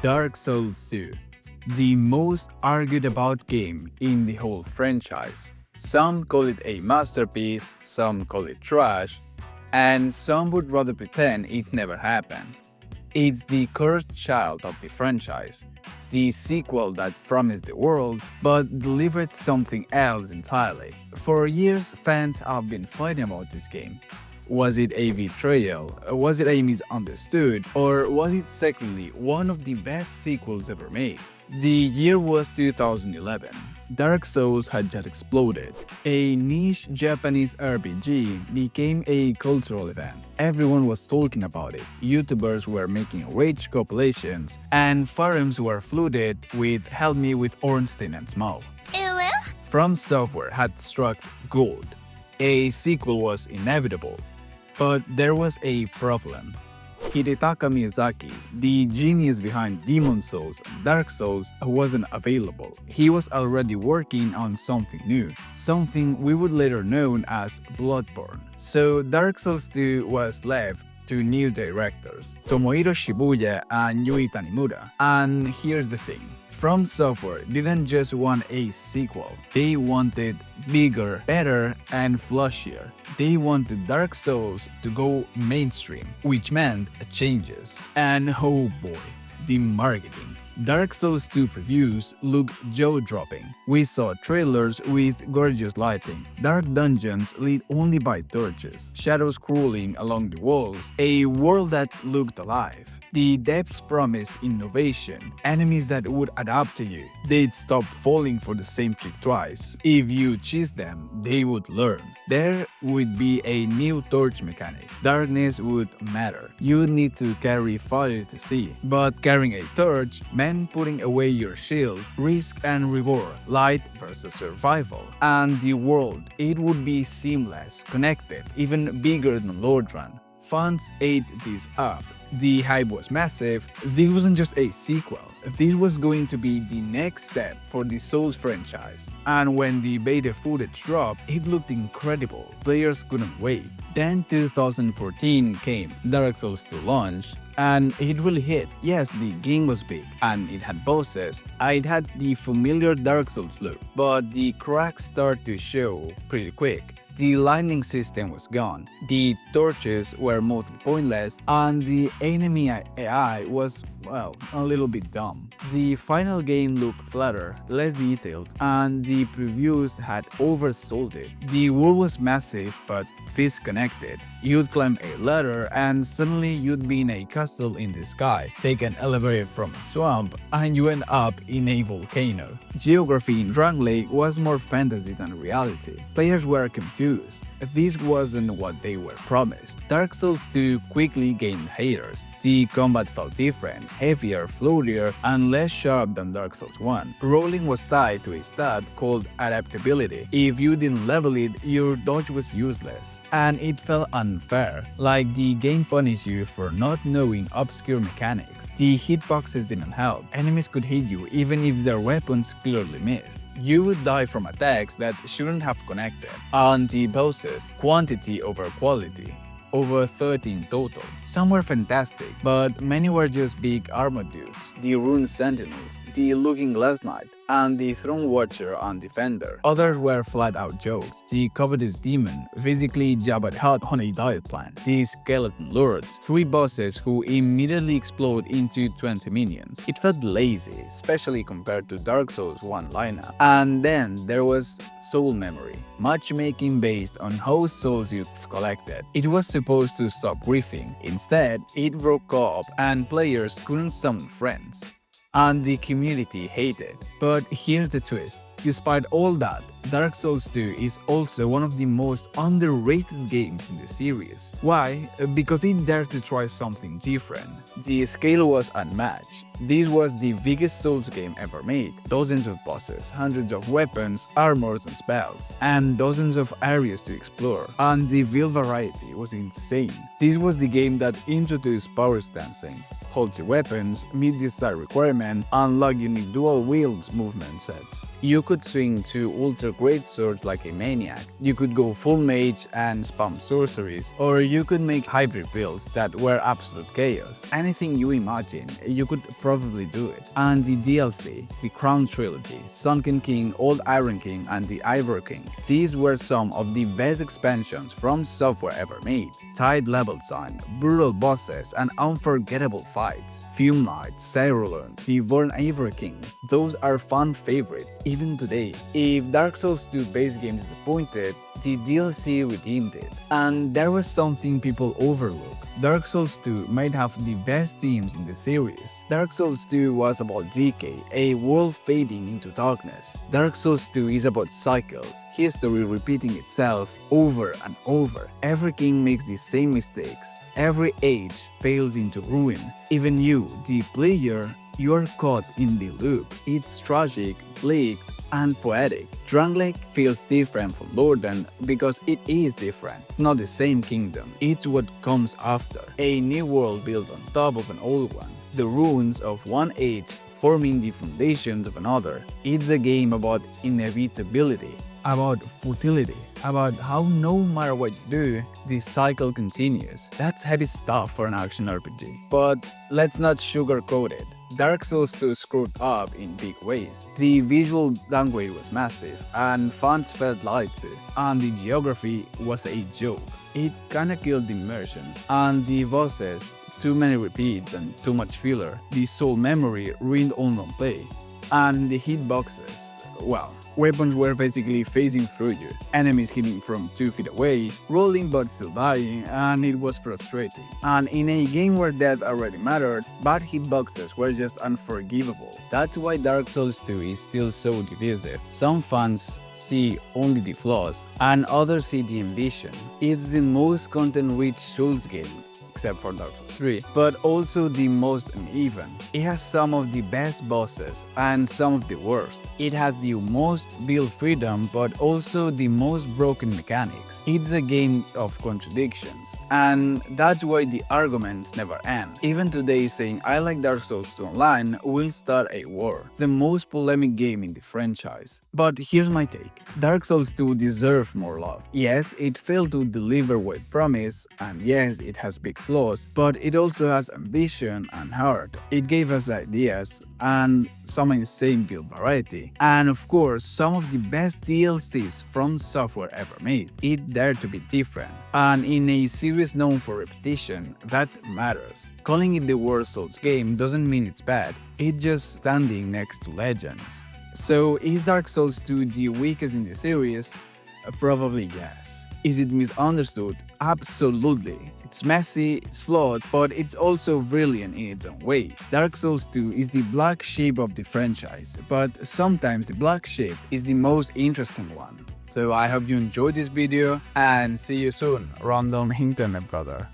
Dark Souls 2, the most argued about game in the whole franchise. Some call it a masterpiece, some call it trash, and some would rather pretend it never happened. It's the cursed child of the franchise, the sequel that promised the world but delivered something else entirely. For years, fans have been fighting about this game. Was it a betrayal? Was it a misunderstood? Or was it secretly one of the best sequels ever made? The year was 2011. Dark Souls had just exploded. A niche Japanese RPG became a cultural event. Everyone was talking about it. YouTubers were making rage compilations, and forums were flooded with "Help me with Ornstein and Smough." From Software had struck gold. A sequel was inevitable. But there was a problem. Hidetaka Miyazaki, the genius behind Demon's Souls and Dark Souls, wasn't available. He was already working on something new, something we would later know as Bloodborne. So Dark Souls 2 was left to new directors, Tomohiro Shibuya and Yui Tanimura. And here's the thing. From Software didn't just want a sequel. They wanted bigger, better, and flashier. They wanted Dark Souls to go mainstream, which meant changes. And oh boy, the marketing. Dark Souls 2 previews looked jaw-dropping. We saw trailers with gorgeous lighting, dark dungeons lit only by torches, shadows crawling along the walls, a world that looked alive. The depths promised innovation, enemies that would adapt to you. They'd stop falling for the same trick twice. If you chase them, they would learn. There would be a new torch mechanic. Darkness would matter. You'd need to carry fire to see. But carrying a torch meant putting away your shield, risk and reward, light versus survival. And the world, it would be seamless, connected, even bigger than Lordran. Fans ate this up. The hype was massive. This wasn't just a sequel. This was going to be the next step for the Souls franchise. And when the beta footage dropped, it looked incredible. Players couldn't wait. Then 2014 came. Dark Souls 2 launched, and it really hit. Yes, the game was big, and it had bosses. It had the familiar Dark Souls look, but the cracks started to show pretty quick. The lightning system was gone, the torches were mostly pointless, and the enemy AI was, well, a little bit dumb. The final game looked flatter, less detailed, and the previews had oversold it. The world was massive but disconnected. You'd climb a ladder and suddenly you'd be in a castle in the sky, take an elevator from a swamp, and you end up in a volcano. Geography in Drangleic was more fantasy than reality. Players were confused. This wasn't what they were promised. Dark Souls 2 quickly gained haters. The combat felt different, heavier, floatier, and less sharp than Dark Souls 1. Rolling was tied to a stat called adaptability. If you didn't level it, your dodge was useless. And it felt unfair, like the game punished you for not knowing obscure mechanics. The hitboxes didn't help. Enemies could hit you even if their weapons clearly missed. You would die from attacks that shouldn't have connected. And the bosses, quantity over quality. Over 13 total. Some were fantastic, but many were just big armored dudes. The Rune Sentinels, the Looking Glass Knight, and the Throne Watcher and Defender. Others were flat-out jokes. The Covetous Demon, physically Jabba the Hutt on a diet plan. The Skeleton Lords, 3 bosses who immediately explode into 20 minions. It felt lazy, especially compared to Dark Souls 1 lineup. And then there was Soul Memory, matchmaking based on how souls you've collected. It was supposed to stop griefing. Instead, it broke co-op and players couldn't summon friends. And the community hated. But here's the twist. Despite all that, Dark Souls 2 is also one of the most underrated games in the series. Why? Because it dared to try something different. The scale was unmatched. This was the biggest Souls game ever made. Dozens of bosses, hundreds of weapons, armors and spells, and dozens of areas to explore. And the build variety was insane. This was the game that introduced powerstancing. faulty weapons, meet this star requirement, unlock unique dual wields movement sets. You could swing 2 ultra great swords like a maniac, you could go full mage and spam sorceries, or you could make hybrid builds that were absolute chaos. Anything you imagine, you could probably do it. And the DLC, the Crown Trilogy, Sunken King, Old Iron King, and the Ivory King, these were some of the best expansions from software ever made. Tight level design, brutal bosses, and unforgettable fights. Fume Knight, Cyrulon, the Vorn Ivory King, those are fun favorites even today. If Dark Souls 2 base game disappointed, the DLC redeemed it. And there was something people overlook. Dark Souls 2 might have the best themes in the series. Dark Souls 2 was about decay, a world fading into darkness. Dark Souls 2 is about cycles, history repeating itself over and over. Every king makes the same mistakes. Every age fails into ruin. Even you, the player, you're caught in the loop. It's tragic, bleak, and poetic. Drangleic feels different from Lordaeron because it is different. It's not the same kingdom, it's what comes after. A new world built on top of an old one. The ruins of one age forming the foundations of another. It's a game about inevitability, about futility, about how no matter what you do, the cycle continues. That's heavy stuff for an action RPG. But let's not sugarcoat it. Dark Souls 2 screwed up in big ways. The visual downgrade was massive, and fonts felt light too, and the geography was a joke. It kinda killed the immersion. And the bosses, too many repeats and too much filler. The soul memory ruined online play. And the hitboxes, well, weapons were basically phasing through you, enemies hitting from 2 feet away, rolling but still dying, and it was frustrating. And in a game where death already mattered, bad hitboxes were just unforgivable. That's why Dark Souls 2 is still so divisive. Some fans see only the flaws, and others see the ambition. It's the most content-rich Souls game, except for Dark Souls 3, but also the most uneven. It has some of the best bosses and some of the worst. It has the most build freedom but also the most broken mechanics. It's a game of contradictions, and that's why the arguments never end. Even today, saying I like Dark Souls 2 online will start a war. The most polemic game in the franchise. But here's my take. Dark Souls 2 deserved more love. Yes, it failed to deliver what it promised, and yes, it has big flaws, but it also has ambition and heart. It gave us ideas and some insane build variety, and of course some of the best DLCs from software ever made. It dared to be different, and in a series known for repetition, that matters. Calling it the worst Souls game doesn't mean it's bad, it's just standing next to legends. So is Dark Souls 2 the weakest in the series? Probably yes. Is it misunderstood? Absolutely. It's messy, it's flawed, but it's also brilliant in its own way. Dark Souls 2 is the black sheep of the franchise, but sometimes the black sheep is the most interesting one. So I hope you enjoyed this video and see you soon, random internet brother.